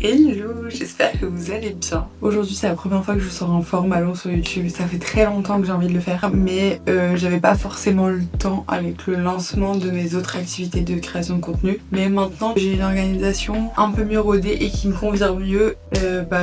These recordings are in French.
Hello, j'espère que vous allez bien. Aujourd'hui c'est la première fois que je sors en format sur YouTube. Ça fait très longtemps que j'ai envie de le faire, mais j'avais pas forcément le temps avec le lancement de mes autres activités de création de contenu. Mais maintenant j'ai une organisation un peu mieux rodée et qui me convient mieux,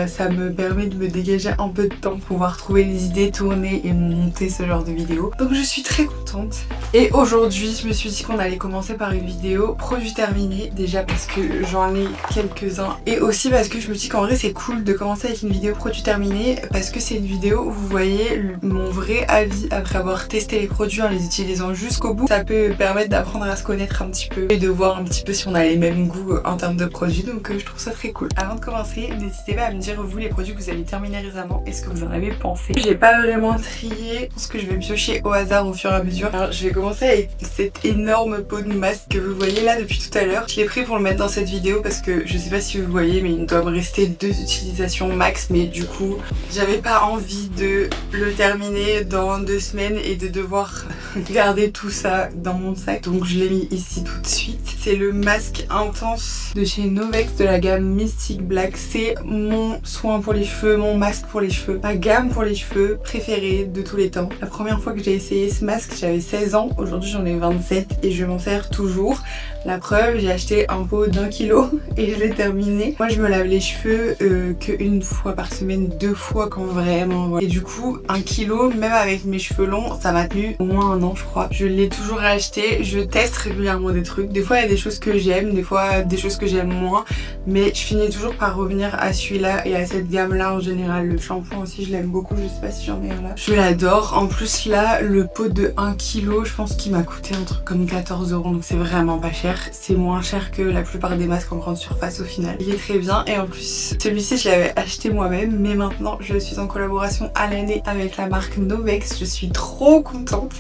ça me permet de me dégager un peu de temps pour pouvoir trouver les idées, tourner et monter ce genre de vidéos. Donc je suis très contente. Et aujourd'hui je me suis dit qu'on allait commencer par une vidéo produit terminé, déjà parce que j'en ai quelques-uns et aussi parce que je me dis qu'en vrai c'est cool de commencer avec une vidéo produit terminé parce que c'est une vidéo où vous voyez mon vrai avis après avoir testé les produits en les utilisant jusqu'au bout. Ça peut permettre d'apprendre à se connaître un petit peu et de voir un petit peu si on a les mêmes goûts en termes de produits, donc je trouve ça très cool. Avant de commencer, n'hésitez pas à me dire vous les produits que vous avez terminés récemment et ce que vous en avez pensé. J'ai pas vraiment trié, je pense que je vais piocher au hasard au fur et à mesure. Alors je vais commencer avec cette énorme pot de masque que vous voyez là depuis tout à l'heure. Je l'ai pris pour le mettre dans cette vidéo parce que je sais pas si vous voyez, mais il doit me rester 2 utilisations max, mais du coup j'avais pas envie de le terminer dans 2 semaines et de devoir garder tout ça dans mon sac, donc je l'ai mis ici tout de suite. C'est le masque intense de chez Novex de la gamme Mystic Black. C'est mon soin pour les cheveux, mon masque pour les cheveux, ma gamme pour les cheveux préférée de tous les temps. La première fois que j'ai essayé ce masque j'avais 16 ans, aujourd'hui j'en ai 27 et je m'en sers toujours. La preuve, j'ai acheté un pot d'1 kg et je l'ai terminé. Moi je me lave les cheveux qu'une fois par semaine, 2 fois quand vraiment, voilà. Et du coup 1 kg, même avec mes cheveux longs, ça m'a tenu au moins 1 an je crois. Je l'ai toujours acheté, je teste régulièrement des trucs. Des fois il y a des choses que j'aime, des fois des choses que j'aime moins, mais je finis toujours par revenir à celui-là et à cette gamme là en général. Le shampoing aussi je l'aime beaucoup, je sais pas si j'en ai un là. Je l'adore. En plus là, le pot de 1 kg, je pense qu'il m'a coûté un truc comme 14 €, donc c'est vraiment pas cher. C'est moins cher que la plupart des masques en grande surface au final. Il est très bien et en plus celui-ci je l'avais acheté moi-même, mais maintenant je suis en collaboration à l'année avec la marque Novex. Je suis trop contente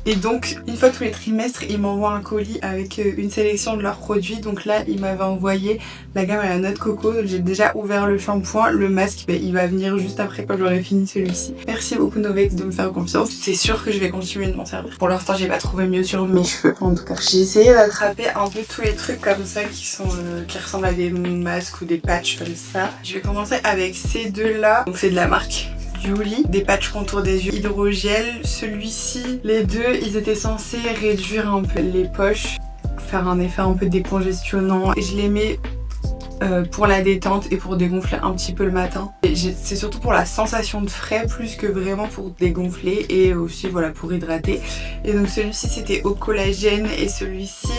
et donc une fois tous les trimestres ils m'envoient un colis avec une sélection de leurs produits. Donc là il m'avait envoyé la gamme à la noix de coco, j'ai déjà ouvert le shampoing. Le masque il va venir juste après quand j'aurai fini celui-ci. Merci beaucoup Novex de me faire confiance, c'est sûr que je vais continuer de m'en servir. Pour l'instant j'ai pas trouvé mieux sur mes cheveux en tout cas. J'ai essayé d'attraper un peu tous les trucs comme ça qui ressemblent à des masques ou des patchs comme ça. Je vais commencer avec ces deux là, donc c'est de la marque Yuli, des patchs contour des yeux hydrogel. Celui-ci, les deux ils étaient censés réduire un peu les poches, faire un effet un peu décongestionnant et je les mets pour la détente et pour dégonfler un petit peu le matin. C'est surtout pour la sensation de frais plus que vraiment pour dégonfler et aussi voilà pour hydrater. Et donc celui-ci c'était au collagène et celui-ci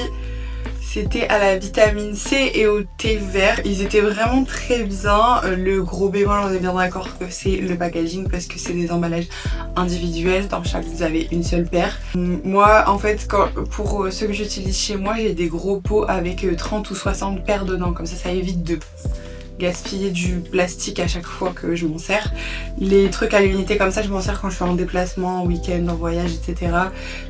c'était à la vitamine C et au thé vert. Ils étaient vraiment très bien. Le gros bémol, on est bien d'accord que c'est le packaging parce que c'est des emballages individuels. Dans chaque vous avez une seule paire. Moi en fait pour ceux que j'utilise chez moi, j'ai des gros pots avec 30 ou 60 paires dedans. Comme ça évite de gaspiller du plastique à chaque fois que je m'en sers. Les trucs à l'unité comme ça je m'en sers quand je suis en déplacement, en week-end, en voyage, etc.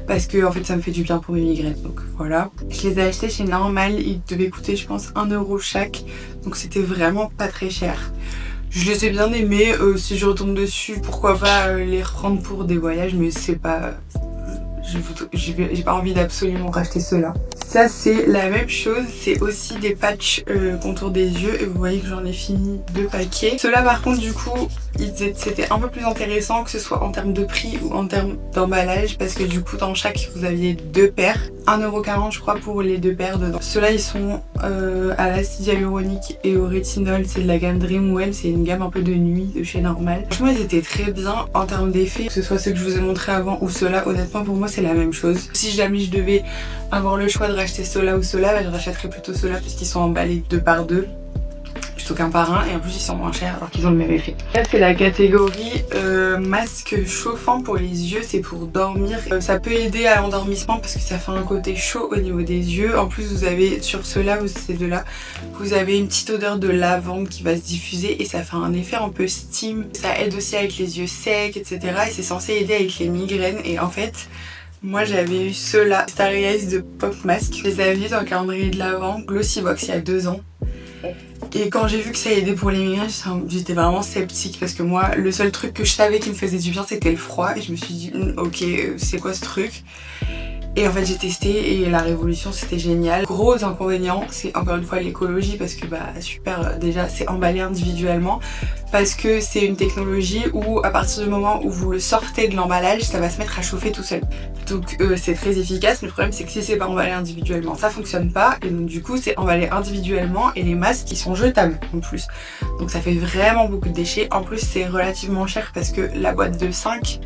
Parce que en fait ça me fait du bien pour mes migraines, donc voilà. Je les ai achetés chez Normal, ils devaient coûter je pense 1 € chaque, donc c'était vraiment pas très cher. Je les ai bien aimés, si je retourne dessus pourquoi pas les reprendre pour des voyages, mais c'est pas... j'ai pas envie d'absolument racheter ceux-là. Ça c'est la même chose, c'est aussi des patchs contour des yeux et vous voyez que j'en ai fini 2 paquets. Ceux-là par contre du coup c'était un peu plus intéressant que ce soit en termes de prix ou en termes d'emballage parce que du coup dans chaque vous aviez 2 paires, 1,40 € je crois pour les 2 paires dedans. Ceux-là ils sont à l'acide hyaluronique et au rétinol, c'est de la gamme Dreamwell, c'est une gamme un peu de nuit de chez Normal. Franchement ils étaient très bien en termes d'effet, que ce soit ceux que je vous ai montré avant ou ceux-là, honnêtement pour moi c'est la même chose. Si jamais je devais avoir le choix de racheter ceux-là ou ceux-là, je rachèterais plutôt ceux-là puisqu'ils sont emballés 2 par 2 plutôt qu'un par un et en plus ils sont moins chers alors qu'ils ont le même effet. Là c'est la catégorie masque chauffant pour les yeux, c'est pour dormir. Ça peut aider à l'endormissement parce que ça fait un côté chaud au niveau des yeux. En plus vous avez sur ceux-là ou ces deux-là, vous avez une petite odeur de lavande qui va se diffuser et ça fait un effet un peu steam. Ça aide aussi avec les yeux secs, etc. Et c'est censé aider avec les migraines et en fait moi j'avais eu ceux-là, Starry Eyes de Pop Mask. Je les avais vus dans le calendrier de l'Avent, Glossybox il y a 2 ans. Et quand j'ai vu que ça aidait pour les migraines, j'étais vraiment sceptique parce que moi le seul truc que je savais qui me faisait du bien c'était le froid et je me suis dit ok c'est quoi ce truc. Et en fait j'ai testé et la révolution c'était génial. Gros inconvénient, c'est encore une fois l'écologie parce que super, déjà c'est emballé individuellement, parce que c'est une technologie où à partir du moment où vous le sortez de l'emballage, ça va se mettre à chauffer tout seul. Donc c'est très efficace, mais le problème c'est que si c'est pas emballé individuellement, ça fonctionne pas, et donc du coup c'est emballé individuellement et les masques ils sont jetables en plus. Donc ça fait vraiment beaucoup de déchets. En plus c'est relativement cher parce que la boîte de 5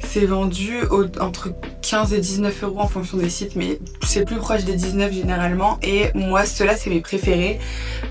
c'est vendu entre 15 et 19 euros en fonction des sites, mais c'est plus proche des 19 généralement. Et moi, ceux-là, c'est mes préférés,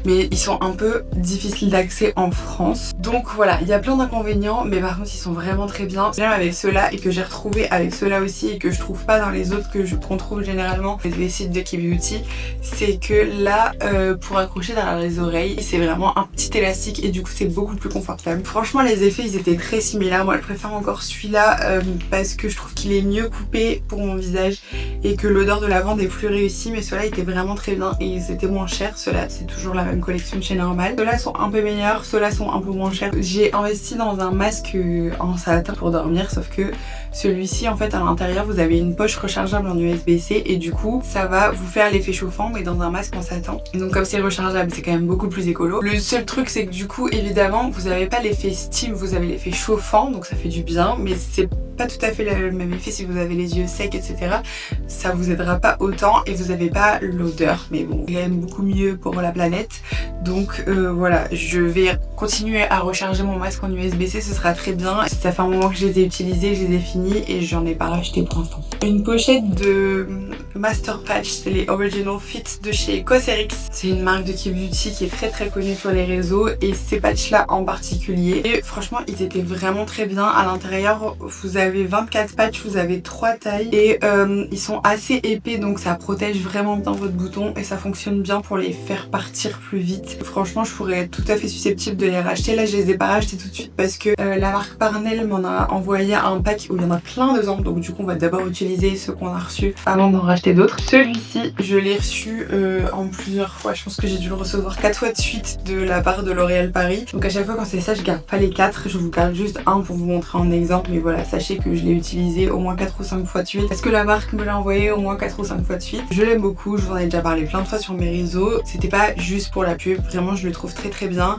mais ils sont un peu difficiles d'accès en France. Donc voilà, il y a plein d'inconvénients, mais par contre, ils sont vraiment très bien. Même avec ceux-là et que j'ai retrouvé avec ceux-là aussi et que je trouve pas dans les autres qu'on trouve généralement les sites de Key Beauty, c'est que là, pour accrocher derrière les oreilles, c'est vraiment un petit élastique et du coup, c'est beaucoup plus confortable. Franchement, les effets, ils étaient très similaires. Moi, je préfère encore celui-là parce que je trouve qu'il est mieux coupé pour mon visage et que l'odeur de lavande est plus réussie, mais ceux-là étaient vraiment très bien et ils étaient moins chers. Ceux-là c'est toujours la même collection chez Normal. Ceux-là sont un peu meilleurs, ceux-là sont un peu moins chers. J'ai investi dans un masque en satin pour dormir, sauf que celui-ci en fait à l'intérieur vous avez une poche rechargeable en USB-C et du coup ça va vous faire l'effet chauffant mais dans un masque en satin. Et donc comme c'est rechargeable c'est quand même beaucoup plus écolo. Le seul truc c'est que du coup évidemment vous n'avez pas l'effet steam, vous avez l'effet chauffant, donc ça fait du bien, mais c'est pas tout à fait le même effet si vous avez les yeux secs etc. Ça vous aidera pas autant et vous avez pas l'odeur, mais bon c'est quand même beaucoup mieux pour la planète. Donc voilà, je vais continuer à recharger mon masque en USB-C, ce sera très bien. Ça fait un moment que je les ai utilisés, je les ai finis et j'en ai pas racheté pour l'instant. Une pochette de Master Patch, c'est les Original Fit de chez Cosrx. C'est une marque de Key Beauty qui est très très connue sur les réseaux et ces patchs là en particulier. Et franchement ils étaient vraiment très bien. À l'intérieur vous avez 24 patchs, vous avez 3 tailles et ils sont assez épais donc ça protège vraiment bien votre bouton et ça fonctionne bien pour les faire partir plus vite. Franchement je pourrais être tout à fait susceptible de les racheter. Là je les ai pas rachetés tout de suite parce que la marque Parnell m'en a envoyé un pack où il y en a plein dedans, donc du coup on va d'abord utiliser ceux qu'on a reçus avant d'en racheter d'autres. Celui-ci je l'ai reçu en plusieurs fois, je pense que j'ai dû le recevoir 4 fois de suite de la part de L'Oréal Paris, donc à chaque fois quand c'est ça je garde pas les 4, je vous garde juste un pour vous montrer en exemple, mais voilà sachez que je l'ai utilisé au moins 4 ou 5 fois de suite parce que la marque me l'a envoyé au moins 4 ou 5 fois de suite. Je l'aime beaucoup, je vous en ai déjà parlé plein de fois sur mes réseaux, c'était pas juste pour la pub, vraiment je le trouve très très bien.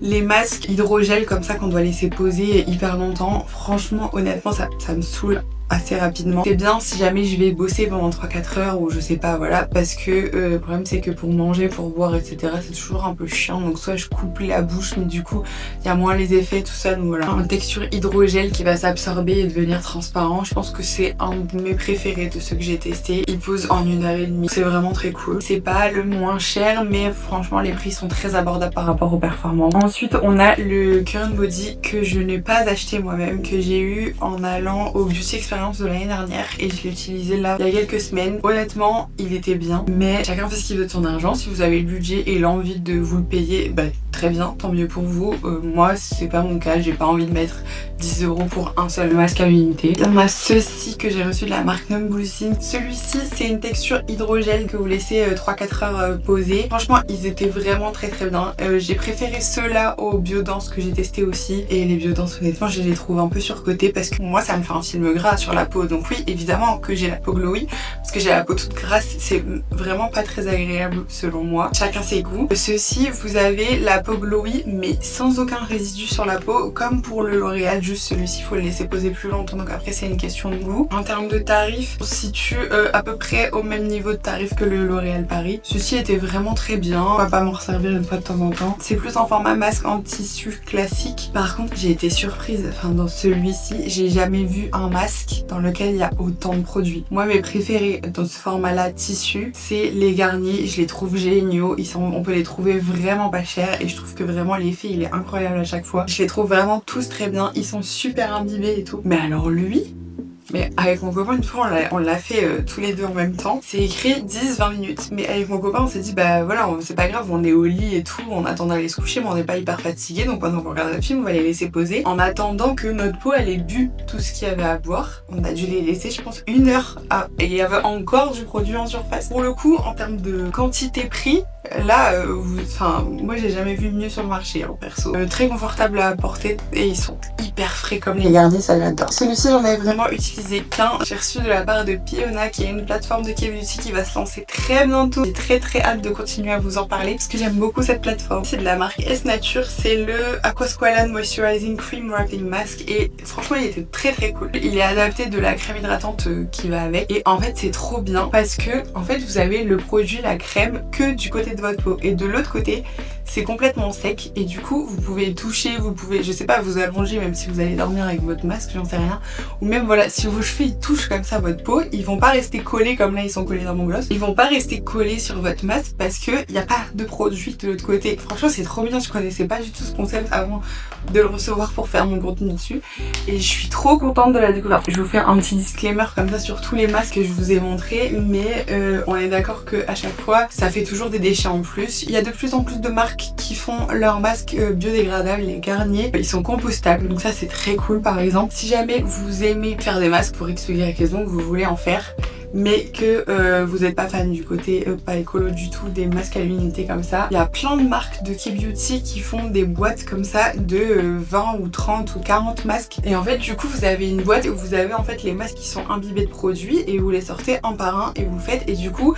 Les masques hydrogel comme ça qu'on doit laisser poser hyper longtemps, franchement honnêtement ça me saoule assez rapidement. C'est bien si jamais je vais bosser pendant 3-4 heures ou je sais pas, voilà, parce que le problème c'est que pour manger, pour boire etc c'est toujours un peu chiant, donc soit je coupe la bouche mais du coup il y a moins les effets tout ça, donc voilà. Une texture hydrogel qui va s'absorber et devenir transparent, je pense que c'est un de mes préférés de ceux que j'ai testé. Il pose en 1h30, c'est vraiment très cool. C'est pas le moins cher mais franchement les prix sont très abordables par rapport aux performances. Ensuite on a le Current Body que je n'ai pas acheté moi-même, que j'ai eu en allant au Beauty Experience de l'année dernière et je l'ai utilisé là il y a quelques semaines. Honnêtement il était bien, mais chacun fait ce qu'il veut de son argent. Si vous avez le budget et l'envie de vous le payer, très bien, tant mieux pour vous. Moi c'est pas mon cas, j'ai pas envie de mettre 10 € pour un seul masque à l'unité. On a ceci que j'ai reçu de la marque Numbullsing. Celui-ci c'est une texture hydrogel que vous laissez 3-4 heures poser. Franchement ils étaient vraiment très très bien. J'ai préféré ceux-là aux Biodense que j'ai testé aussi, et les Biodense honnêtement je les trouve un peu surcotés parce que moi ça me fait un film gras sur la peau, donc oui évidemment que j'ai la peau glowy parce que j'ai la peau toute grasse, c'est vraiment pas très agréable selon moi, chacun ses goûts. Ceci vous avez la peau glowy mais sans aucun résidu sur la peau comme pour le L'Oréal, juste celui-ci il faut le laisser poser plus longtemps, donc après c'est une question de goût. En termes de tarifs on se situe à peu près au même niveau de tarif que le L'Oréal Paris. Ceci était vraiment très bien, on va pas m'en resservir une fois de temps en temps. C'est plus en format masque en tissu classique. Par contre j'ai été surprise, dans celui-ci j'ai jamais vu un masque dans lequel il y a autant de produits. Moi mes préférés dans ce format là tissu c'est les Garnier, je les trouve géniaux, on peut les trouver vraiment pas chers et je trouve que vraiment l'effet il est incroyable à chaque fois. Je les trouve vraiment tous très bien, ils sont super imbibés et tout. Mais alors lui, mais avec mon copain une fois on l'a fait tous les deux en même temps. C'est écrit 10-20 minutes. Mais avec mon copain on s'est dit voilà c'est pas grave, on est au lit et tout, on attend d'aller se coucher mais on n'est pas hyper fatigué, donc pendant qu'on regarde le film on va les laisser poser. En attendant que notre peau elle ait bu tout ce qu'il y avait à boire, on a dû les laisser je pense 1 heure et il y avait encore du produit en surface. Pour le coup en termes de quantité prix, là moi j'ai jamais vu mieux sur le marché perso. Très confortable à porter et ils sont hyper frais comme les Garnier, ça j'adore. Celui-ci j'en ai vraiment utilisé utilisé qu'un. J'ai reçu de la part de Piona, qui est une plateforme de K-Beauty qui va se lancer très bientôt. J'ai très hâte de continuer à vous en parler parce que j'aime beaucoup cette plateforme. C'est de la marque S Nature, c'est le Aquasqualane Moisturizing Cream Wrapping Mask et franchement il était très cool. Il est adapté de la crème hydratante qui va avec et en fait c'est trop bien parce que en fait vous avez le produit, la crème que du côté de votre peau et de l'autre côté c'est complètement sec et du coup vous pouvez toucher, vous pouvez, je sais pas, vous allonger même si vous allez dormir avec votre masque, j'en sais rien, ou même voilà, si vos cheveux ils touchent comme ça votre peau, ils vont pas rester collés comme là ils sont collés dans mon gloss, ils vont pas rester collés sur votre masque parce que y a pas de produit de l'autre côté. Franchement c'est trop bien, je connaissais pas du tout ce concept avant de le recevoir pour faire mon contenu dessus et je suis trop contente de la découverte. Je vous fais un petit disclaimer comme ça sur tous les masques que je vous ai montré, mais on est d'accord que à chaque fois ça fait toujours des déchets en plus. Il y a de plus en plus de marques qui font leurs masques biodégradables, les Garnier, ils sont compostables donc ça c'est très cool. Par exemple si jamais vous aimez faire des masques pour x ou y raison, vous voulez en faire mais que vous n'êtes pas fan du côté pas écolo du tout des masques à l'unité comme ça, il y a plein de marques de K-Beauty qui font des boîtes comme ça de 20 ou 30 ou 40 masques et en fait du coup vous avez une boîte où vous avez en fait les masques qui sont imbibés de produits et vous les sortez un par un et vous faites et du coup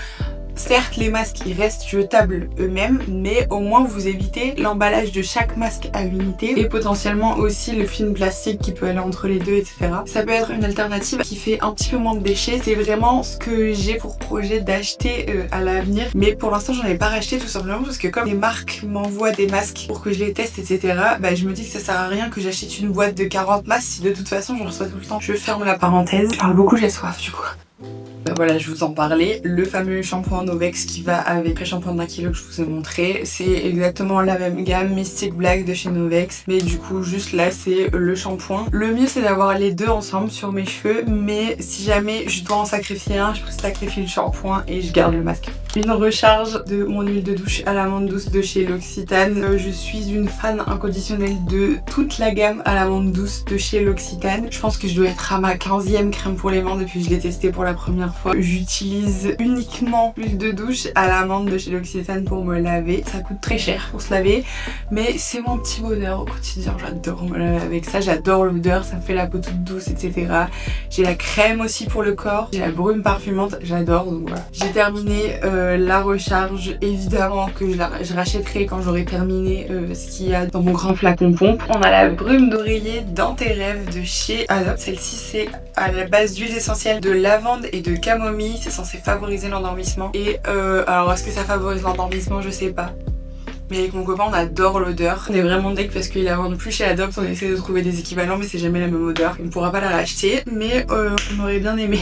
certes les masques ils restent jetables eux-mêmes mais au moins vous évitez l'emballage de chaque masque à l'unité et potentiellement aussi le film plastique qui peut aller entre les deux etc. Ça peut être une alternative qui fait un petit peu moins de déchets. C'est vraiment ce que j'ai pour projet d'acheter à l'avenir mais pour l'instant j'en ai pas racheté tout simplement parce que comme les marques m'envoient des masques pour que je les teste etc, bah je me dis que ça sert à rien que j'achète une boîte de 40 masques si de toute façon j'en reçois tout le temps. Je ferme la parenthèse, je parle beaucoup, j'ai soif du coup. Voilà, je vous en parlais, le fameux shampoing Novex qui va avec le shampoing d'1 kg que je vous ai montré, c'est exactement la même gamme Mystic Black de chez Novex, mais du coup juste là c'est le shampoing. Le mieux c'est d'avoir les deux ensemble sur mes cheveux, mais si jamais je dois en sacrifier un, je sacrifie le shampoing et je garde le masque. Une recharge de mon huile de douche à l'amande douce de chez L'Occitane. Je suis une fan inconditionnelle de toute la gamme à l'amande douce de chez L'Occitane. Je pense que je dois être à ma 15e crème pour les mains depuis que je l'ai testée pour la première fois. J'utilise uniquement l'huile de douche à l'amande de chez L'Occitane pour me laver. Ça coûte très cher pour se laver, mais c'est mon petit bonheur au quotidien. J'adore me laver avec ça, j'adore l'odeur, ça me fait la peau toute douce, etc. J'ai la crème aussi pour le corps, j'ai la brume parfumante, j'adore, donc voilà. J'ai terminé la recharge, évidemment que je rachèterai quand j'aurai terminé ce qu'il y a dans mon grand flacon pompe. On a la brume d'oreiller dans tes rêves de chez Adopt. Celle-ci c'est à la base d'huile essentielle de lavande et de camomille, c'est censé favoriser l'endormissement et alors est-ce que ça favorise l'endormissement, je sais pas. Mais avec mon copain on adore l'odeur. On est vraiment deg parce qu'ils la vendent plus chez Adopt, on essaie de trouver des équivalents mais c'est jamais la même odeur. On ne pourra pas la racheter mais on aurait bien aimé.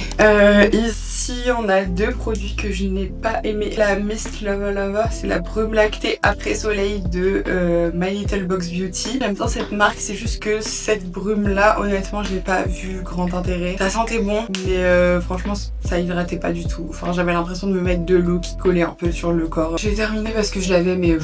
Ici on a deux produits que je n'ai pas aimé. La Mist Lava Lava, c'est la brume lactée après soleil de My Little Box Beauty. J'aime bien cette marque, c'est juste que cette brume là honnêtement je n'ai pas vu grand intérêt. Ça sentait bon mais franchement ça hydratait pas du tout. Enfin j'avais l'impression de me mettre de l'eau qui collait un peu sur le corps. J'ai terminé parce que je l'avais mais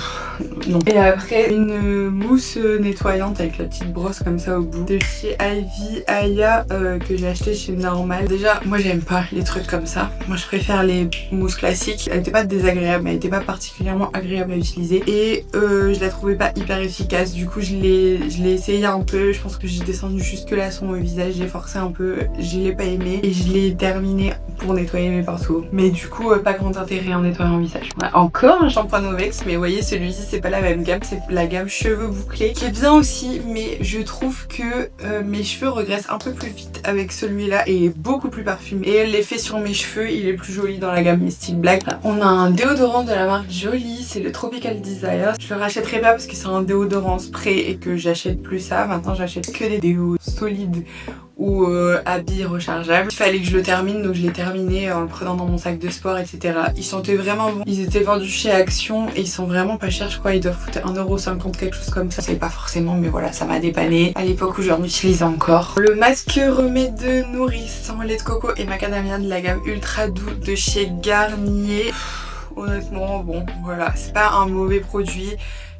non. Et après une mousse nettoyante avec la petite brosse comme ça au bout de chez Ivy Aya que j'ai acheté chez Normal. Déjà moi j'aime pas les trucs comme ça, moi je préfère les mousses classiques. Elle était pas désagréable mais elle était pas particulièrement agréable à utiliser et je la trouvais pas hyper efficace. Du coup je l'ai essayé un peu, je pense que j'ai descendu jusque là sur mon visage, j'ai forcé un peu, je l'ai pas aimé et je l'ai terminé pour nettoyer mes pinceaux. Mais du coup pas grand intérêt en nettoyant le visage. On a encore un shampoing Novex mais vous voyez celui-ci c'est pas la même gamme, c'est la gamme cheveux bouclés qui est bien aussi mais je trouve que mes cheveux regressent un peu plus vite avec celui-là et est beaucoup plus parfumé et l'effet sur mes cheveux il est plus joli dans la gamme Mystic Black. On a un déodorant de la marque Jolie, c'est le Tropical Desire. Je le rachèterai pas parce que c'est un déodorant spray et que j'achète plus ça. Maintenant j'achète que des déos solides ou habits rechargeables. Il fallait que je le termine donc je l'ai terminé en le prenant dans mon sac de sport etc. Ils sentaient vraiment bon. Ils étaient vendus chez Action et ils sont vraiment pas chers, je crois ils doivent coûter 1,50€ quelque chose comme ça. C'est pas forcément mais voilà ça m'a dépanné à l'époque où j'en utilisais encore. Le masque remède nourrissant lait de coco et macadamia de la gamme ultra doux de chez Garnier. Honnêtement bon voilà c'est pas un mauvais produit.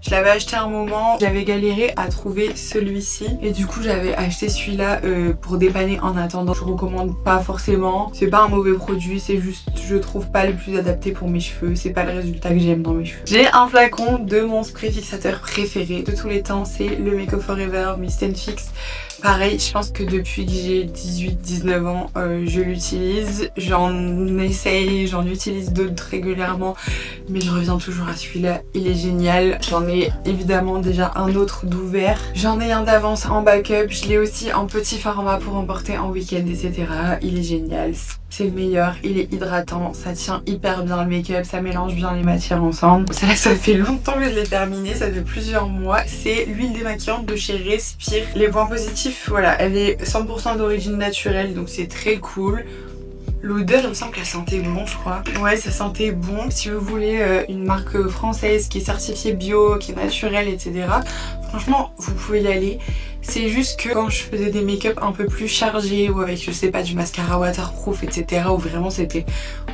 Je l'avais acheté à un moment, j'avais galéré à trouver celui-ci et du coup j'avais acheté celui-là pour dépanner en attendant. Je recommande pas forcément, c'est pas un mauvais produit, c'est juste je trouve pas le plus adapté pour mes cheveux, c'est pas le résultat que j'aime dans mes cheveux. J'ai un flacon de mon spray fixateur préféré de tous les temps, c'est le Make Up Forever Mist & Fix. Pareil, je pense que depuis que j'ai 18-19 ans, je l'utilise. J'en essaye, j'en utilise d'autres régulièrement, mais je reviens toujours à celui-là. Il est génial. J'en ai évidemment déjà un autre d'ouvert. J'en ai un d'avance en backup. Je l'ai aussi en petit format pour emporter en week-end, etc. Il est génial. C'est le meilleur, il est hydratant, ça tient hyper bien le make-up, ça mélange bien les matières ensemble. Ça fait longtemps que je l'ai terminé, ça fait plusieurs mois. C'est l'huile démaquillante de chez Respire. Les points positifs, voilà, elle est 100% d'origine naturelle, donc c'est très cool. L'odeur, il me semble qu'elle sentait bon, je crois. Ouais, ça sentait bon. Si vous voulez une marque française qui est certifiée bio, qui est naturelle, etc. Franchement, vous pouvez y aller. C'est juste que quand je faisais des make-up un peu plus chargés ou avec, je sais pas, du mascara waterproof, etc. où vraiment c'était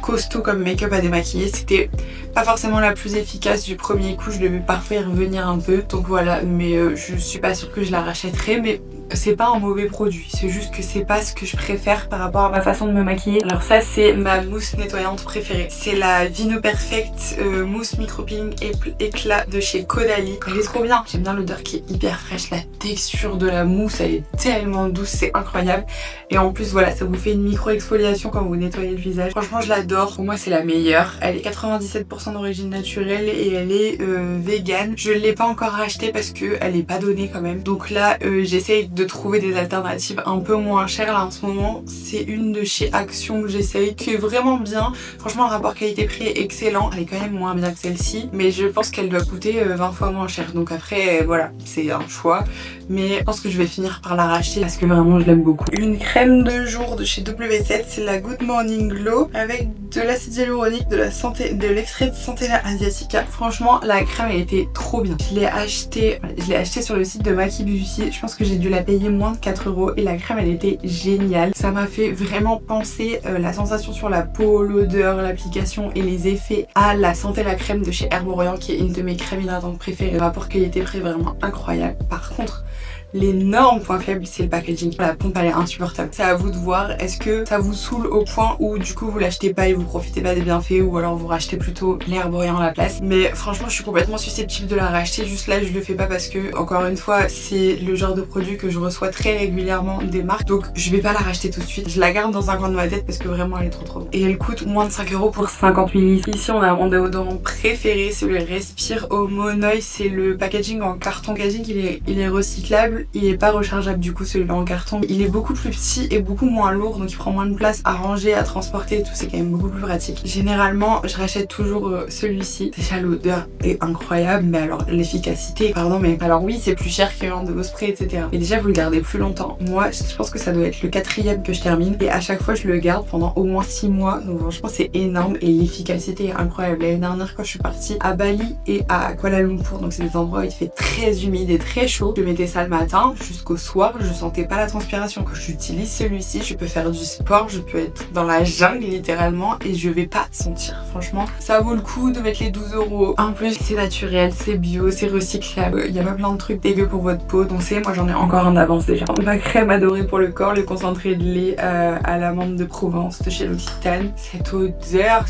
costaud comme make-up à démaquiller, c'était pas forcément la plus efficace du premier coup. Je devais parfois y revenir un peu. Donc voilà, mais je suis pas sûre que je la rachèterai, mais c'est pas un mauvais produit, c'est juste que c'est pas ce que je préfère par rapport à ma façon de me maquiller. Alors ça, c'est ma mousse nettoyante préférée. C'est la Vino Perfect mousse microping éclat de chez Caudalie. Elle est trop bien. J'aime bien l'odeur qui est hyper fraîche, la texture de la mousse, elle est tellement douce, c'est incroyable. Et en plus, voilà, ça vous fait une micro-exfoliation quand vous nettoyez le visage. Franchement, je l'adore. Pour moi, c'est la meilleure. Elle est 97% d'origine naturelle et elle est vegan. Je l'ai pas encore achetée parce que elle est pas donnée quand même. Donc là, j'essaye de trouver des alternatives un peu moins chères. Là en ce moment, c'est une de chez Action que j'essaye, qui est vraiment bien. Franchement, le rapport qualité-prix est excellent. Elle est quand même moins bien que celle-ci, mais je pense qu'elle doit coûter 20 fois moins cher. Donc après, voilà, c'est un choix. Mais je pense que je vais finir par la racheter parce que vraiment je l'aime beaucoup. Une crème de jour de chez W7, c'est la Good Morning Glow avec de l'acide hyaluronique, de l'extrait de Centella Asiatica. Franchement, la crème elle était trop bien. Je l'ai acheté sur le site de Maki Beauty. Je pense que j'ai dû la payer moins de 4 € et la crème elle était géniale. Ça m'a fait vraiment penser la sensation sur la peau, l'odeur, l'application et les effets à la Centella crème de chez Herborian qui est une de mes crèmes hydratantes préférées. Le rapport qualité-prix vraiment incroyable. Par contre, l'énorme point faible, c'est le packaging. La pompe elle est insupportable. C'est à vous de voir. Est-ce que ça vous saoule au point où du coup vous l'achetez pas et vous profitez pas des bienfaits, ou alors vous rachetez plutôt l'Herborian à la place. Mais franchement, je suis complètement susceptible de la racheter. Juste là, je le fais pas parce que, encore une fois, c'est le genre de produit que je reçois très régulièrement des marques. Donc je vais pas la racheter tout de suite. Je la garde dans un coin de ma tête parce que vraiment elle est trop bonne. Et elle coûte moins de 5 € pour 50 ml. Ici, on a mon déodorant préféré, c'est le Respire Homo Noi. C'est le packaging en carton. Le packaging, il est recyclable. Il est pas rechargeable du coup celui-là en carton. Il est beaucoup plus petit et beaucoup moins lourd, donc il prend moins de place à ranger, à transporter et tout, c'est quand même beaucoup plus pratique. Généralement je rachète toujours celui-ci. Déjà l'odeur est incroyable, mais alors l'efficacité, pardon, mais alors oui c'est plus cher qu'un de vos sprays, etc. Et déjà vous le gardez plus longtemps. Moi je pense que ça doit être le 4e que je termine et à chaque fois je le garde pendant au moins 6 mois, donc franchement c'est énorme et l'efficacité est incroyable. L'année dernière quand je suis partie à Bali et à Kuala Lumpur, donc c'est des endroits où il fait très humide et très chaud, je mettais ça le matin jusqu'au soir, je sentais pas la transpiration. Quand j'utilise celui-ci, je peux faire du sport, je peux être dans la jungle littéralement et je vais pas sentir. Franchement, ça vaut le coup de mettre les 12 €. En plus, c'est naturel, c'est bio, c'est recyclable. Il y a pas plein de trucs dégueux pour votre peau, donc c'est, moi j'en ai encore un d'avance déjà. Ma crème adorée pour le corps, le concentré de lait à l'amande de Provence de chez L'Occitane. Cette odeur.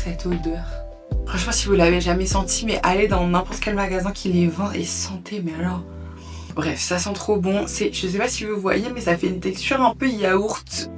Franchement, si vous l'avez jamais senti, mais allez dans n'importe quel magasin qui les vend et sentez, mais alors... Bref, ça sent trop bon. Je sais pas si vous voyez, mais ça fait une texture un peu yaourt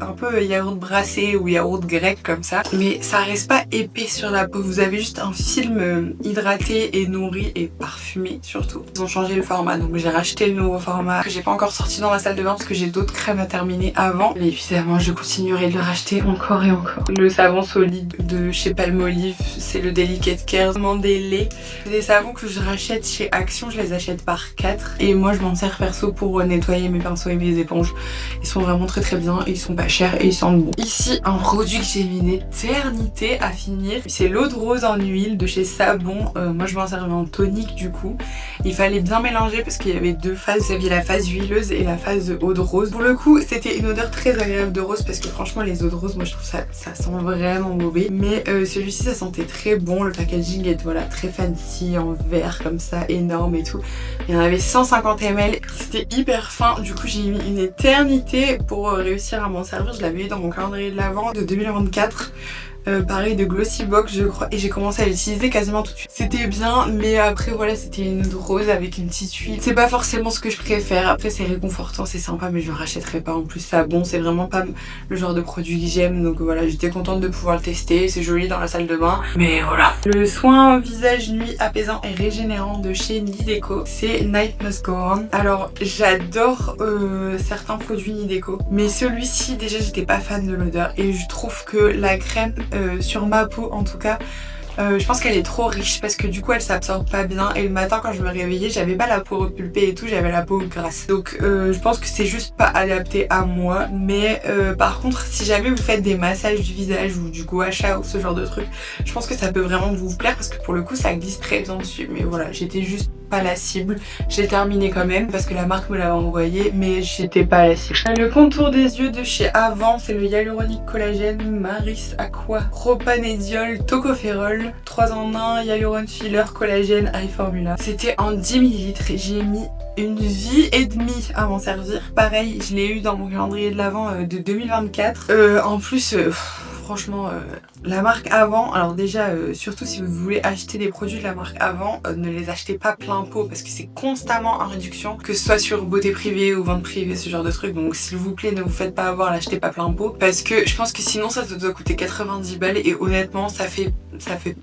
brassé ou yaourt grec comme ça. Mais ça reste pas épais sur la peau. Vous avez juste un film hydraté et nourri et parfumé surtout. Ils ont changé le format, donc j'ai racheté le nouveau format que j'ai pas encore sorti dans ma salle de bain parce que j'ai d'autres crèmes à terminer avant. Mais évidemment, je continuerai de le racheter encore et encore. Le savon solide de chez Palmolive, c'est le Delicate Care Mandélé. C'est des savons que je rachète chez Action, je les achète par 4 et moi je m'en m'en sers perso pour nettoyer mes pinceaux et mes éponges. Ils sont vraiment très très bien et ils sont pas chers et ils sentent bon. Ici un produit que j'ai mis une éternité à finir, c'est l'eau de rose en huile de chez Savon. Moi je m'en servais en tonique du coup. Il fallait bien mélanger parce qu'il y avait deux phases, il y avait la phase huileuse et la phase eau de rose. Pour le coup c'était une odeur très agréable de rose parce que franchement les eaux de rose moi je trouve ça sent vraiment mauvais. Mais celui-ci ça sentait très bon, le packaging est voilà très fancy en verre comme ça, énorme et tout. Il y en avait 150 ml, c'était hyper fin, du coup j'ai mis une éternité pour réussir à m'en servir. Je l'avais eu dans mon calendrier de l'Avent de 2024. Pareil de Glossy Box je crois, et j'ai commencé à l'utiliser quasiment tout de suite. C'était bien, mais après voilà c'était une eau de rose avec une petite huile. C'est pas forcément ce que je préfère, après c'est réconfortant, c'est sympa, mais je le rachèterai pas. En plus ça bon, c'est vraiment pas le genre de produit que j'aime, donc voilà j'étais contente de pouvoir le tester. C'est joli dans la salle de bain, mais voilà. Le soin visage nuit apaisant et régénérant de chez Nideco, c'est Night Must Go On. Alors j'adore certains produits Nideco, mais celui-ci déjà j'étais pas fan de l'odeur et je trouve que la crème sur ma peau en tout cas je pense qu'elle est trop riche parce que du coup elle s'absorbe pas bien et le matin quand je me réveillais j'avais pas la peau repulpée et tout, j'avais la peau grasse. Donc je pense que c'est juste pas adapté à moi, mais par contre si jamais vous faites des massages du visage ou du gua sha ou ce genre de truc, je pense que ça peut vraiment vous plaire parce que pour le coup ça glisse très bien dessus. Mais voilà, j'étais juste pas la cible. J'ai terminé quand même parce que la marque me l'avait envoyé, mais j'étais pas la cible. Le contour des yeux de chez Avant, c'est le Hyaluronic Collagène Maris Aqua Propanediol Tocopherol 3 en 1 Hyaluron Filler Collagène High Formula. C'était en 10 ml. J'ai mis une vie et demie à m'en servir. Pareil, je l'ai eu dans mon calendrier de l'Avent de 2024. En plus franchement la marque Avant, alors déjà surtout si vous voulez acheter des produits de la marque Avant, ne les achetez pas plein pot parce que c'est constamment en réduction, que ce soit sur Beauté Privée ou Vente Privée, ce genre de trucs. Donc s'il vous plaît ne vous faites pas avoir, l'achetez pas plein pot parce que je pense que sinon ça doit coûter 90 balles et honnêtement ça fait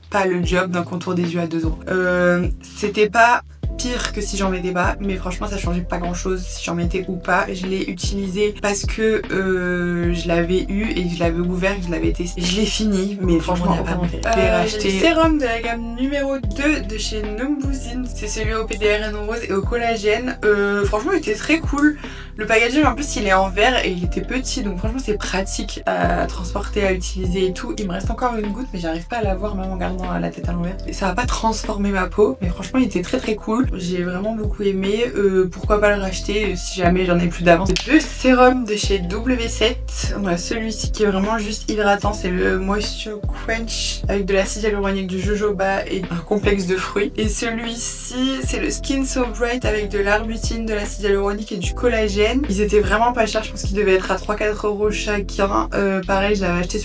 pas le job d'un contour des yeux à 2 €. C'était pas pire que si j'en mettais pas, mais franchement ça changeait pas grand chose si j'en mettais ou pas. Je l'ai utilisé parce que je l'avais eu et je l'avais ouvert, je l'avais testé, je l'ai fini, mais franchement il n'y a pas d'intérêt. J'ai le sérum de la gamme numéro 2 de chez Numbuzin, c'est celui au PDRN rose et au collagène. Franchement il était très cool, le packaging en plus il est en verre et il était petit, donc franchement c'est pratique à transporter, à utiliser et tout. Il me reste encore une goutte mais j'arrive pas à la voir même en gardant la tête à l'envers, et ça va pas transformer ma peau, mais franchement il était très très cool. J'ai vraiment beaucoup aimé, pourquoi pas le racheter si jamais j'en ai plus d'avance. Le sérum de chez W7, on a celui-ci qui est vraiment juste hydratant, c'est le Moisture Quench avec de l'acide hyaluronique, du jojoba et un complexe de fruits. Et celui-ci c'est le Skin So Bright avec de l'arbutine, de l'acide hyaluronique et du collagène. Ils étaient vraiment pas chers, je pense qu'ils devaient être à 3-4 € chacun. Pareil je les avais achetés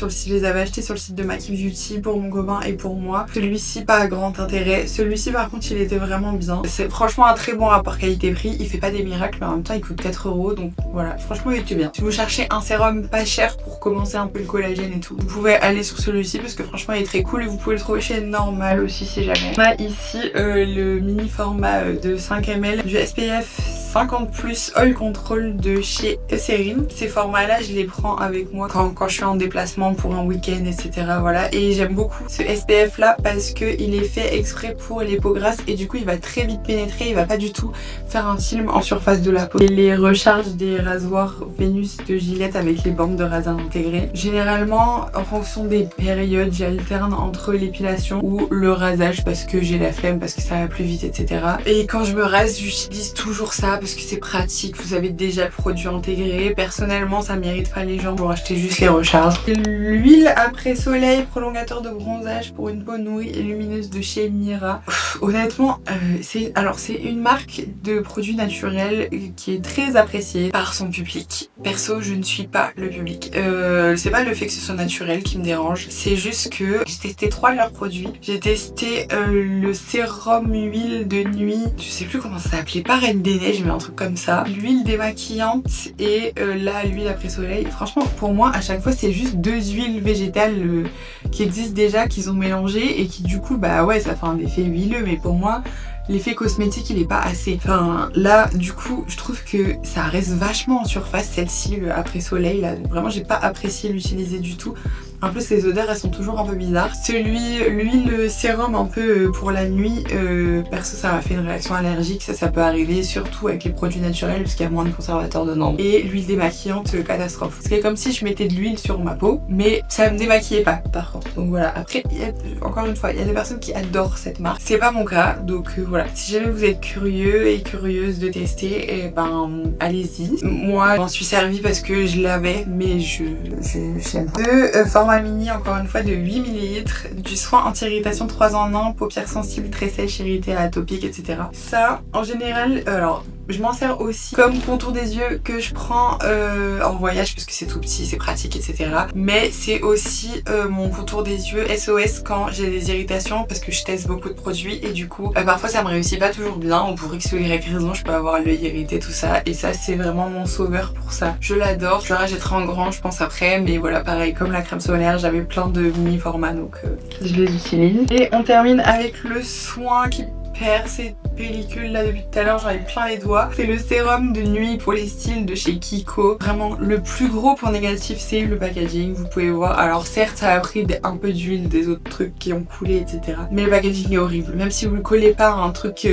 sur le site de Maki Beauty pour mon copain et pour moi. Celui-ci pas à grand intérêt, celui-ci par contre il était vraiment bien. C'est franchement un très bon rapport qualité-prix, il fait pas des miracles mais en même temps il coûte 4 €, donc voilà, franchement il était bien. Si vous cherchez un sérum pas cher pour commencer un peu le collagène et tout, vous pouvez aller sur celui-ci parce que franchement il est très cool et vous pouvez le trouver chez Normal aussi si jamais. On a ici le mini format de 5 ml du SPF 50+ Oil Control de chez Eucerin. Ces formats là je les prends avec moi quand je suis en déplacement pour un week-end etc. Voilà, et j'aime beaucoup ce SPF là parce que il est fait exprès pour les peaux grasses et du coup il va très vite pénétrer, il va pas du tout faire un film en surface de la peau. Et les recharges des rasoirs Vénus de Gillette avec les bandes de rasin intégrées. Généralement en fonction des périodes j'alterne entre l'épilation ou le rasage parce que j'ai la flemme, parce que ça va plus vite etc. Et quand je me rase j'utilise toujours ça parce que c'est pratique, vous avez déjà le produit intégré. Personnellement ça mérite pas les gens pour acheter juste les recharges. L'huile après soleil prolongateur de bronzage pour une peau nourrie et lumineuse de chez Mira. Honnêtement c'est une marque de produits naturels qui est très appréciée par son public. Perso je ne suis pas le public, c'est pas le fait que ce soit naturel qui me dérange, c'est juste que j'ai testé 3 de leurs produits. J'ai testé le sérum huile de nuit, je sais plus comment ça s'appelait, pas Reine des Neiges mais un truc comme ça, l'huile démaquillante et là l'huile après soleil. Franchement pour moi à chaque fois c'est juste 2 huiles végétales qui existent déjà, qu'ils ont mélangé et qui du coup bah ouais ça fait un effet huileux, mais pour moi l'effet cosmétique il est pas assez. Enfin là du coup je trouve que ça reste vachement en surface, celle-ci le après soleil là, vraiment j'ai pas apprécié l'utiliser du tout. En plus les odeurs elles sont toujours un peu bizarres. L'huile sérum un peu pour la nuit, perso ça m'a fait une réaction allergique, ça peut arriver surtout avec les produits naturels parce qu'il y a moins de conservateurs dedans. Et l'huile démaquillante, catastrophe. C'est comme si je mettais de l'huile sur ma peau, mais ça me démaquillait pas par contre. Donc voilà, après encore une fois, il y a des personnes qui adorent cette marque. C'est pas mon cas, donc voilà. Si jamais vous êtes curieux et curieuse de tester, et ben allez-y. Moi j'en suis servie parce que je l'avais, mais j'aime. Format mini encore une fois de 8 ml, du soin anti-irritation 3 en 1, paupières sensibles, très sèches, irritées, atopiques, etc. Ça en général, alors je m'en sers aussi comme contour des yeux que je prends en voyage parce que c'est tout petit, c'est pratique, etc. Mais c'est aussi mon contour des yeux SOS quand j'ai des irritations parce que je teste beaucoup de produits et du coup parfois ça me réussit pas toujours bien ou pour X ou Y raison je peux avoir l'œil irrité, tout ça, et ça c'est vraiment mon sauveur pour ça. Je l'adore, je le rachèterai en grand je pense après, mais voilà, pareil comme la crème solaire j'avais plein de mini formats donc je les utilise. Et on termine avec le soin qui ces pellicules là depuis tout à l'heure, j'en ai plein les doigts. C'est le sérum de nuit pour les cils de chez Kiko. Vraiment le plus gros point négatif c'est le packaging, vous pouvez voir. Alors certes ça a pris un peu d'huile des autres trucs qui ont coulé, etc. Mais le packaging est horrible. Même si vous le collez pas à un truc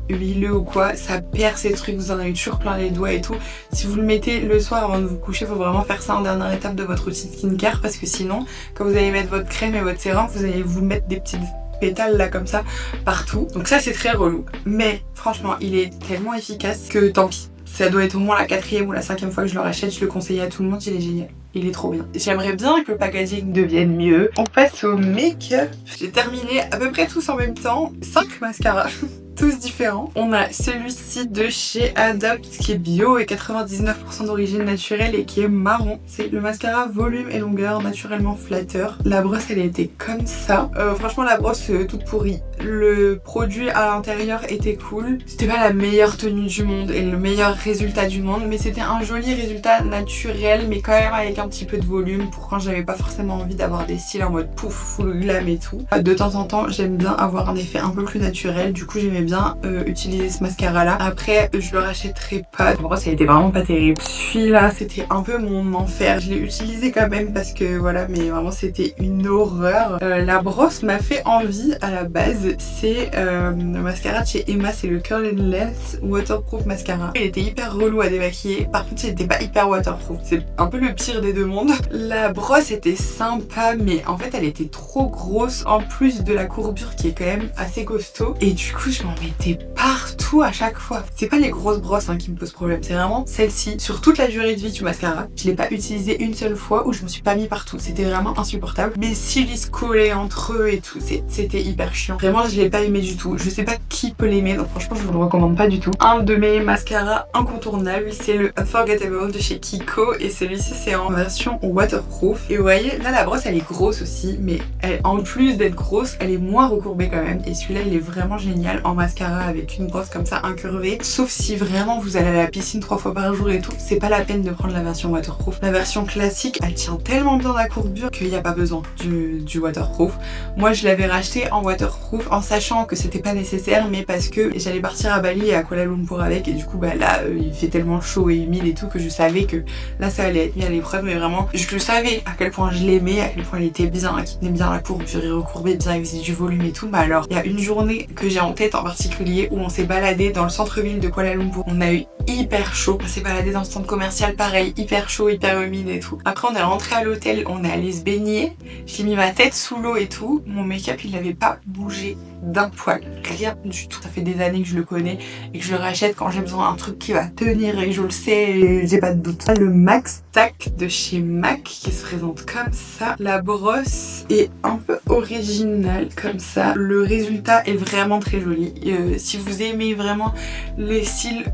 huileux ou quoi, ça perd ces trucs, vous en avez toujours plein les doigts et tout. Si vous le mettez le soir avant de vous coucher, faut vraiment faire ça en dernière étape de votre routine skincare parce que sinon quand vous allez mettre votre crème et votre sérum, vous allez vous mettre des petites pétales là comme ça partout, donc ça c'est très relou, mais franchement il est tellement efficace que tant pis. Ça doit être au moins la 4e ou la 5e fois que je le rachète, je le conseille à tout le monde, il est génial. Il est trop bien. J'aimerais bien que le packaging devienne mieux. On passe au make-up. J'ai terminé à peu près tous en même temps. 5 mascaras. Tous différents. On a celui-ci de chez Adopt qui est bio et 99% d'origine naturelle et qui est marron. C'est le mascara volume et longueur naturellement flatteur. La brosse elle a été comme ça. Franchement la brosse toute pourrie. Le produit à l'intérieur était cool. C'était pas la meilleure tenue du monde et le meilleur résultat du monde, mais c'était un joli résultat naturel mais quand même avec un petit peu de volume pour quand j'avais pas forcément envie d'avoir des cils en mode pouf, full glam et tout. De temps en temps j'aime bien avoir un effet un peu plus naturel, du coup j'aimais bien utiliser ce mascara là. Après je le rachèterai pas, la brosse elle était vraiment pas terrible. Celui-là c'était un peu mon enfer, je l'ai utilisé quand même parce que voilà, mais vraiment c'était une horreur. La brosse m'a fait envie à la base, c'est le mascara de chez Emma, c'est le Curl and Length Waterproof Mascara. Il était hyper relou à démaquiller, par contre il était pas hyper waterproof, c'est un peu le pire des deux mondes. La brosse était sympa mais en fait elle était trop grosse en plus de la courbure qui est quand même assez costaud et du coup je m'en mettais partout à chaque fois. C'est pas les grosses brosses qui me posent problème, c'est vraiment celle-ci. Sur toute la durée de vie du mascara, je l'ai pas utilisé une seule fois où je me suis pas mis partout, c'était vraiment insupportable. Mes cils ils se collaient entre eux et tout, c'était hyper chiant. Vraiment je l'ai pas aimé du tout, je sais pas qui peut l'aimer donc franchement je vous le recommande pas du tout. Un de mes mascaras incontournables c'est le Unforgettable de chez Kiko et celui-ci c'est en version waterproof. Et vous voyez là la brosse elle est grosse aussi, mais en plus d'être grosse elle est moins recourbée quand même, et celui-là il est vraiment génial en mascara avec une brosse comme ça incurvée. Sauf si vraiment vous allez à la piscine 3 fois par jour et tout, c'est pas la peine de prendre la version waterproof. La version classique elle tient tellement bien la courbure qu'il n'y a pas besoin du waterproof. Moi je l'avais racheté en waterproof en sachant que c'était pas nécessaire, mais parce que j'allais partir à Bali et à Kuala Lumpur avec, et du coup bah là il fait tellement chaud et humide et tout que je savais que là ça allait être mis à l'épreuve. Mais vraiment je le savais à quel point je l'aimais, à quel point il était bien, qu'il tenait bien la courbure, il recourbait bien, il faisait du volume et tout. Bah alors il y a une journée que j'ai en tête en particulier où on s'est baladé dans le centre-ville de Kuala Lumpur. On a eu hyper chaud, on s'est baladé dans le centre commercial pareil, hyper chaud, hyper humide et tout. Après on est rentré à l'hôtel, on est allé se baigner, j'ai mis ma tête sous l'eau et tout. Mon make-up il n'avait pas bougé d'un poil, rien du tout. Ça fait des années que je le connais et que je le rachète quand j'ai besoin d'un truc qui va tenir, et je le sais et j'ai pas de doute. Le Max Tack de chez MAC qui se présente comme ça. La brosse est un peu originale comme ça. Le résultat est vraiment très joli. Si vous aimez vraiment les cils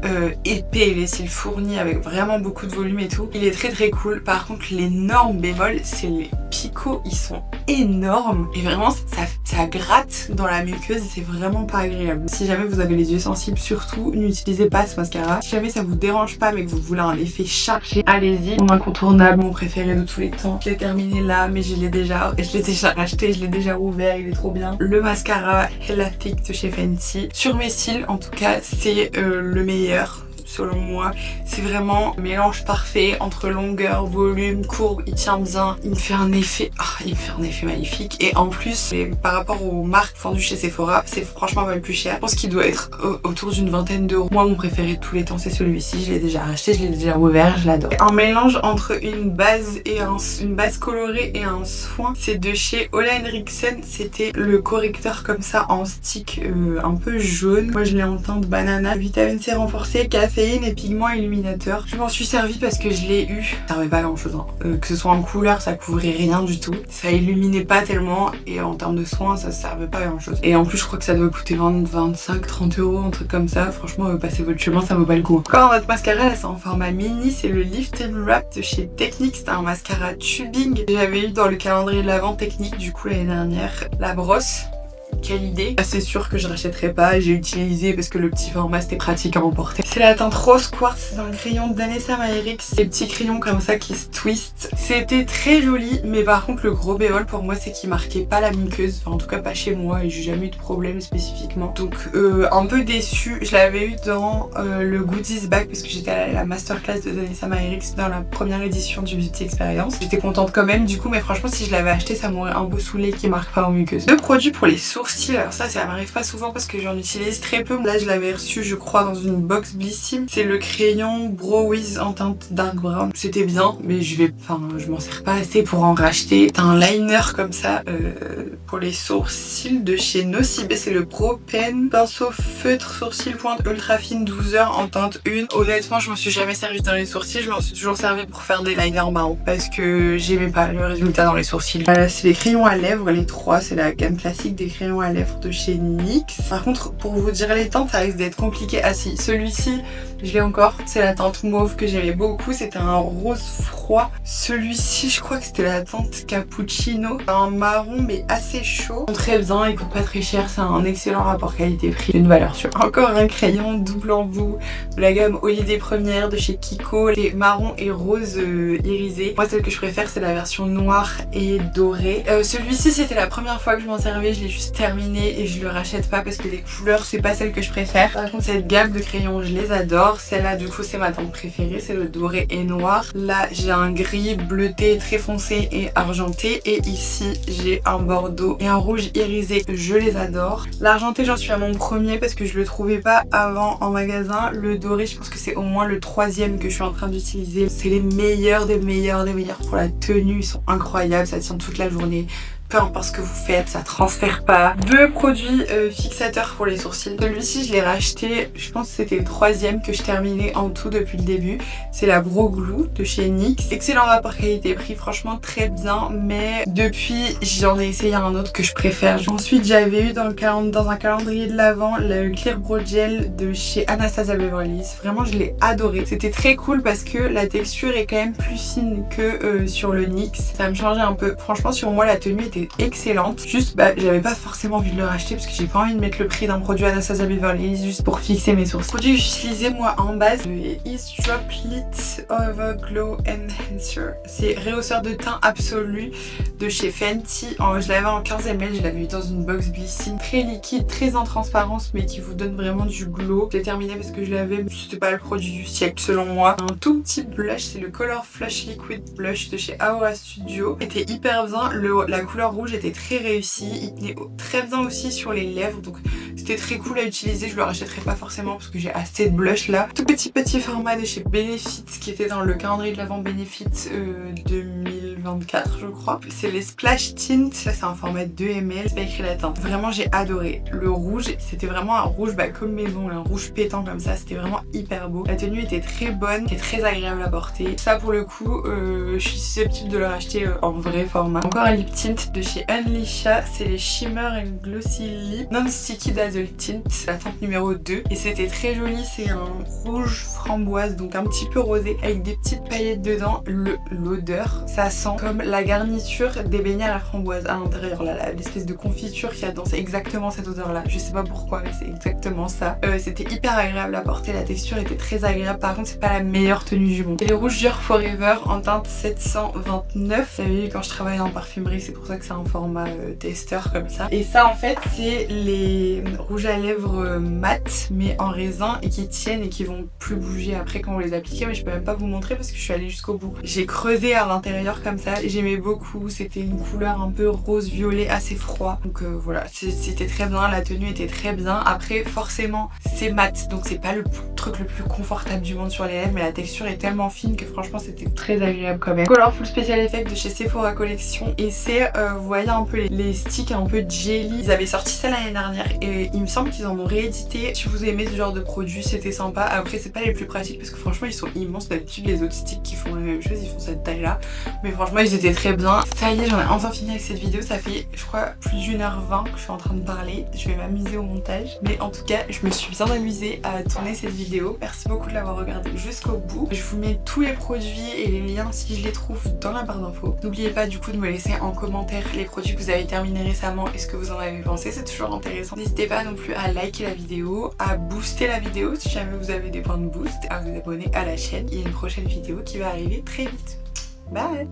épais, les cils fournis avec vraiment beaucoup de volume et tout, il est très très cool. Par contre l'énorme bémol c'est les picots, ils sont énormes et vraiment ça gratte dans la muqueuse et c'est vraiment pas agréable. Si jamais vous avez les yeux sensibles, surtout n'utilisez pas ce mascara. Si jamais ça vous dérange pas mais que vous voulez un effet chargé, allez-y. Mon incontournable, mon préféré de tous les temps. Je l'ai terminé là mais je l'ai déjà racheté, je l'ai déjà ouvert, il est trop bien. Le mascara Hella Thick de chez Fenty. Sur mes cils en tout cas c'est le meilleur. selon moi. C'est vraiment un mélange parfait entre longueur, volume, courbe, il tient bien, il me fait un effet, magnifique. Et en plus, par rapport aux marques vendues chez Sephora, c'est franchement pas le plus cher. Je pense qu'il doit être autour d'une vingtaine d'euros. Moi, mon préféré de tous les temps, c'est celui-ci. Je l'ai déjà racheté, je l'ai déjà ouvert, je l'adore. Un mélange entre une base colorée et un soin. C'est de chez Ole Henriksen. C'était le correcteur comme ça en stick un peu jaune. Moi, je l'ai en teinte banana, vitamine C renforcée, caféine et pigment illuminateur. Je m'en suis servi parce que je l'ai eu. Ça servait pas à grand chose. Que ce soit en couleur, ça couvrait rien du tout. Ça illuminait pas tellement et en termes de soins, ça servait pas à grand chose. Et en plus, je crois que ça doit coûter 25, 30 euros, un truc comme ça. Franchement, passez votre chemin, ça vaut pas le coup. Encore notre mascara, là, c'est en format mini. C'est le Lift and Wrap de chez Technique. C'est un mascara tubing. J'avais eu dans le calendrier de l'Avent Technique, du coup, l'année dernière. La brosse. Quelle idée. C'est sûr que je rachèterai pas, j'ai utilisé parce que le petit format c'était pratique à emporter. C'est la teinte rose quartz d'un crayon d'Anessa Maerix. Ces petits crayons comme ça qui se twistent. C'était très joli, mais par contre le gros bémol pour moi c'est qu'il marquait pas la muqueuse. Enfin en tout cas pas chez moi et j'ai jamais eu de problème spécifiquement. Donc un peu déçue. Je l'avais eu dans le goodies bag parce que j'étais à la masterclass de Anessa Maerix dans la première édition du Beauty Experience. J'étais contente quand même du coup, mais franchement si je l'avais acheté ça m'aurait un peu saoulé qu'il marque pas en muqueuse. Deux produits pour les sourcils. Alors ça m'arrive pas souvent parce que j'en utilise très peu. Là je l'avais reçu je crois dans une box Blissim. C'est le crayon Brow Wiz en teinte dark brown. C'était bien mais je m'en sers pas assez pour en racheter. C'est un liner comme ça pour les sourcils de chez Nocibé. C'est le Pro Pen pinceau feutre sourcil pointe ultra fine 12 heures en teinte 1. Honnêtement je m'en suis jamais servi dans les sourcils. Je m'en suis toujours servi pour faire des liners marrons parce que j'aimais pas le résultat dans les sourcils. C'est les crayons à lèvres, les trois. C'est la gamme classique des crayons à lèvres de chez NYX. Par contre pour vous dire les teintes ça risque d'être compliqué. Ah si, celui-ci je l'ai encore, c'est la teinte mauve que j'aimais beaucoup, c'était un rose froid. Celui-ci je crois que c'était la teinte cappuccino, un marron mais assez chaud. Très bien, il coûte pas très cher, c'est un excellent rapport qualité-prix, une valeur sûre. Encore un crayon double embout de la gamme Holiday Première de chez Kiko, les marron et rose irisé. Moi celle que je préfère c'est la version noire et dorée. Celui-ci c'était la première fois que je m'en servais, je l'ai juste terminé et je le rachète pas parce que les couleurs c'est pas celle que je préfère. Par contre cette gamme de crayons je les adore. Celle-là du coup c'est ma teinte préférée, c'est le doré et noir. Là j'ai un gris bleuté très foncé et argenté et ici j'ai un bordeaux et un rouge irisé, je les adore. L'argenté j'en suis à mon premier parce que je le trouvais pas avant en magasin. Le doré je pense que c'est au moins le troisième que je suis en train d'utiliser. C'est les meilleurs des meilleurs pour la tenue, ils sont incroyables, ça tient toute la journée. Peu importe ce que vous faites, ça transfère pas. Deux produits fixateurs pour les sourcils. Celui-ci je l'ai racheté, je pense que c'était le troisième que je terminais en tout depuis le début. C'est la Brow Glue de chez NYX. Excellent rapport qualité-prix, franchement très bien. Mais depuis j'en ai essayé un autre que je préfère. Ensuite j'avais eu dans un calendrier de l'Avent le Clear Brow Gel de chez Anastasia Beverly Hills. Vraiment je l'ai adoré. C'était très cool parce que la texture est quand même plus fine que sur le NYX. Ça me changeait un peu. Franchement sur moi la tenue était excellente. Juste j'avais pas forcément envie de le racheter parce que j'ai pas envie de mettre le prix d'un produit Anastasia Beverly Hills juste pour fixer mes sourcils. Le produit que j'utilisais moi en base, le East Droplet Over Glow Enhancer. C'est rehausseur de teint absolu de chez Fenty. Je l'avais en 15 ml, je l'avais eu dans une box Blissim. Très liquide, très en transparence mais qui vous donne vraiment du glow. Je l'ai terminé parce que je l'avais, c'était pas le produit du siècle selon moi. Un tout petit blush, c'est le Color Flush Liquid Blush de chez Aura Studio. C'était hyper bien, la couleur rouge était très réussi, il tenait très bien aussi sur les lèvres donc c'était très cool à utiliser. Je le rachèterai pas forcément parce que j'ai assez de blush là. Tout petit format de chez Benefit qui était dans le calendrier de l'Avent Benefit 2024 je crois. C'est les Splash Tint, là c'est un format 2 ml, c'est pas écrit la teinte. Vraiment j'ai adoré. Le rouge c'était vraiment un rouge comme maison, un rouge pétant comme ça, c'était vraiment hyper beau. La tenue était très bonne, était très agréable à porter. Ça pour le coup je suis susceptible de le racheter en vrai format. Encore un lip tint de chez Unleasha, c'est les Shimmer and Glossy Lip Non Sticky Dazzle Tint, la teinte numéro 2 et c'était très joli, c'est un rouge framboise donc un petit peu rosé avec des petites paillettes dedans. L'odeur, ça sent sent comme la garniture des beignets à la framboise à l'intérieur là, l'espèce de confiture qu'il y a dedans, c'est exactement cette odeur là, je sais pas pourquoi mais c'est exactement ça. C'était hyper agréable à porter, la texture était très agréable, par contre c'est pas la meilleure tenue du monde. Et les rouges Dior Forever en teinte 729, vous avez vu quand je travaille en parfumerie, c'est pour ça que c'est un format tester comme ça. Et ça en fait c'est les rouges à lèvres mat mais en raisin et qui tiennent et qui vont plus bouger après quand vous les appliquez, mais je peux même pas vous montrer parce que je suis allée jusqu'au bout. J'ai creusé à l'intérieur comme ça, j'aimais beaucoup, c'était une couleur un peu rose violet assez froid, donc voilà, c'était très bien, la tenue était très bien. Après forcément c'est mat donc c'est pas le truc le plus confortable du monde sur les lèvres, mais la texture est tellement fine que franchement c'était très agréable quand même. Color Full Special Effect de chez Sephora Collection, et c'est vous voyez un peu les sticks un peu jelly, ils avaient sorti ça l'année dernière et il me semble qu'ils en ont réédité. Si vous aimez ce genre de produit c'était sympa. Après c'est pas les plus pratiques parce que franchement ils sont immenses, d'habitude les autres sticks qui font la même chose ils font cette taille là, mais franchement ils étaient très bien. Ça y est, j'en ai enfin fini avec cette vidéo, ça fait je crois plus d'1h20 que je suis en train de parler, je vais m'amuser au montage, mais en tout cas je me suis bien amusée à tourner cette vidéo. Merci beaucoup de l'avoir regardée jusqu'au bout. Je vous mets tous les produits et les liens si je les trouve dans la barre d'infos. N'oubliez pas du coup de me laisser en commentaire les produits que vous avez terminés récemment et ce que vous en avez pensé, c'est toujours intéressant. N'hésitez pas non plus à liker la vidéo, à booster la vidéo si jamais vous avez des points de boost, à vous abonner à la chaîne. Il y a une prochaine vidéo qui va arriver très vite. Bye!